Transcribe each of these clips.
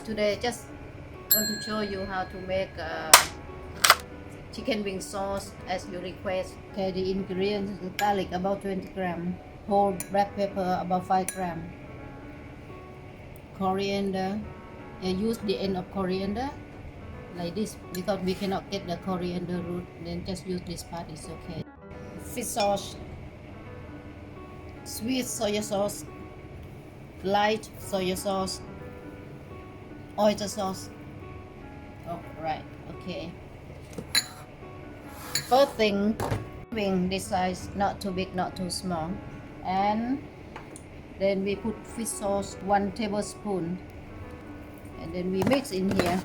Today just want to show you how to make chicken wing sauce as you request. Okay, the ingredients: garlic about 20 gram, whole black pepper about 5 gram, coriander. Use the end of coriander like this because we cannot get the coriander root. Then just use this part. It's okay. Fish sauce, sweet soy sauce, light soy sauce, oyster sauce. Oh, right. Okay. First thing, wing this size, not too big, not too small, and then we put fish sauce 1 tablespoon, and then we mix in here.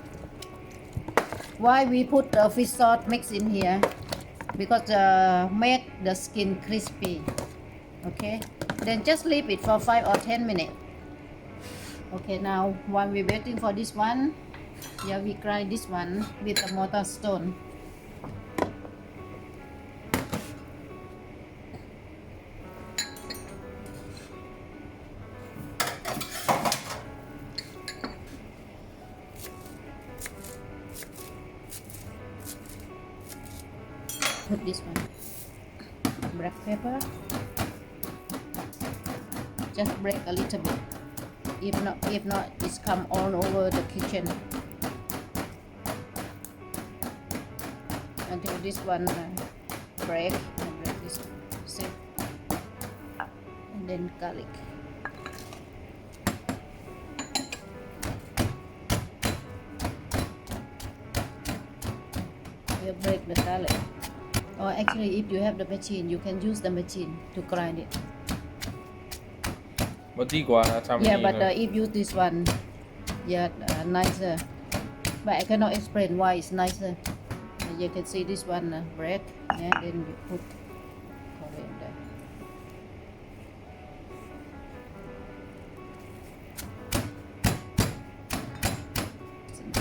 Why we put the fish sauce mix in here? Because make the skin crispy. Okay, then just leave it for 5 or 10 minutes. Okay, now while we're waiting for this one, we grind this one with a mortar stone. Put this one, black pepper, just break a little bit. If not, it's come all over the kitchen until this one break. And break this, see? And then garlic. You break the garlic. Or actually, if you have the machine, you can use the machine to grind it. มันดีกว่านะทำ Yeah, นี่ but นะ if use this one, nicer. But I cannot explain why it's nicer. You can see this one bread, and then you put coriander.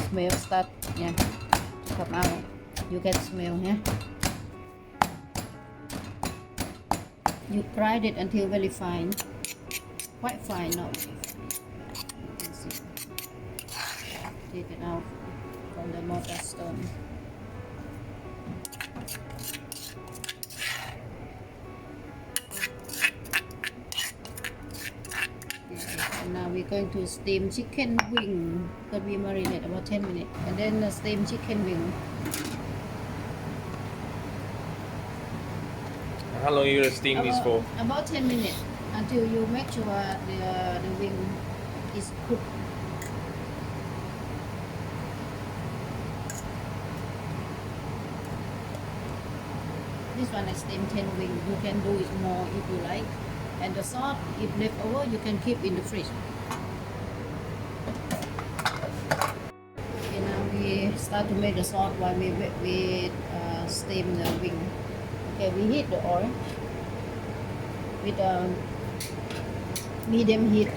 Smell start, to come out. You can smell, You grind it until very fine. Quite fine, not very fine. You can see. Take it out from the mortar stone. And now we're going to steam chicken wing because we marinate about 10 minutes. And then steam chicken wing. How long are you gonna steam these for? About 10 minutes until you make sure the wing is cooked. This one I steam 10 wing. You can do it more if you like. And the sauce, if left over, you can keep in the fridge. Okay, now we start to make the sauce while we steam the wing. Okay, we heat the oil with a medium heat.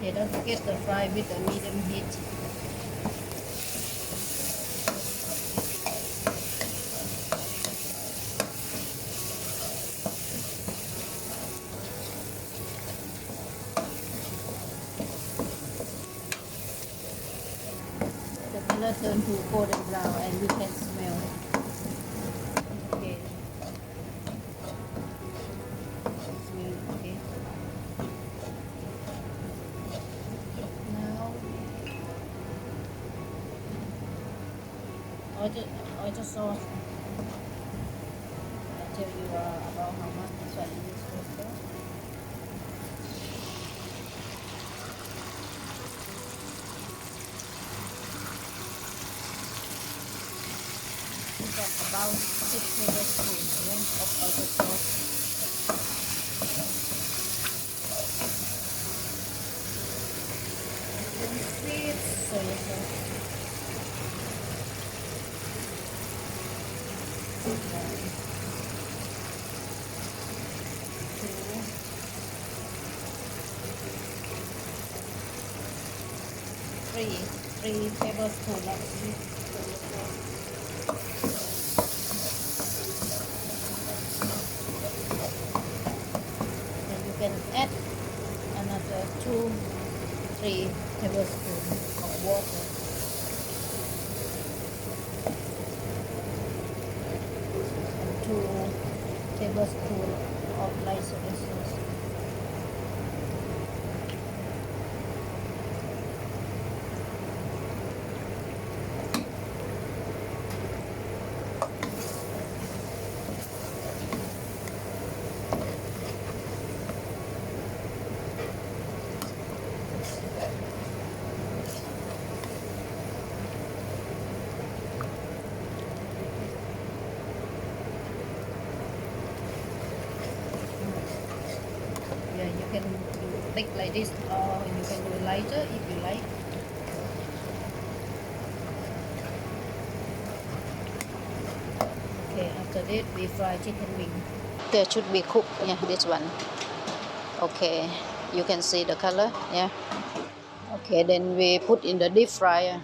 Okay, don't forget to fry with a medium heat. The color turn to golden brown and we can smell it. Okay. Smell it, okay. Oyster sauce. I'll tell you about how much this one is oyster. This one about 6 tablespoons. Sweet soy sauce. Three tablespoons of sweet soy sauce. Then you can add another 2-3 tablespoons of water and 2 tablespoons of light soy sauce. Yeah, you can do thick like this, or you can do lighter if you like. Okay, after that we fry chicken wing. That should be cooked. Yeah, this one. Okay, you can see the color. Yeah. Okay, then we put in the deep fryer.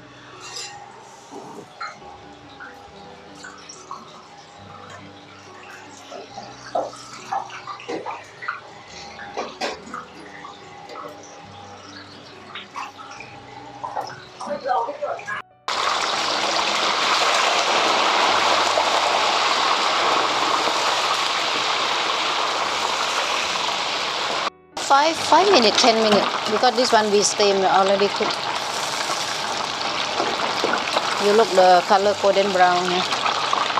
Five minutes, 10 minutes, because this one we steam already cooked. You look the color golden brown.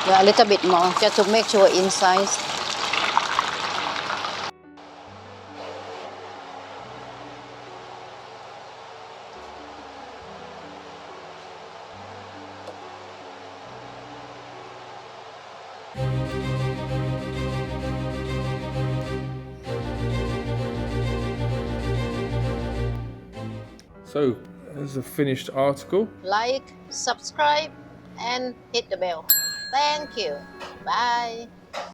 Yeah, a little bit more just to make sure inside. So, there's a finished article. Like, subscribe, and hit the bell. Thank you. Bye.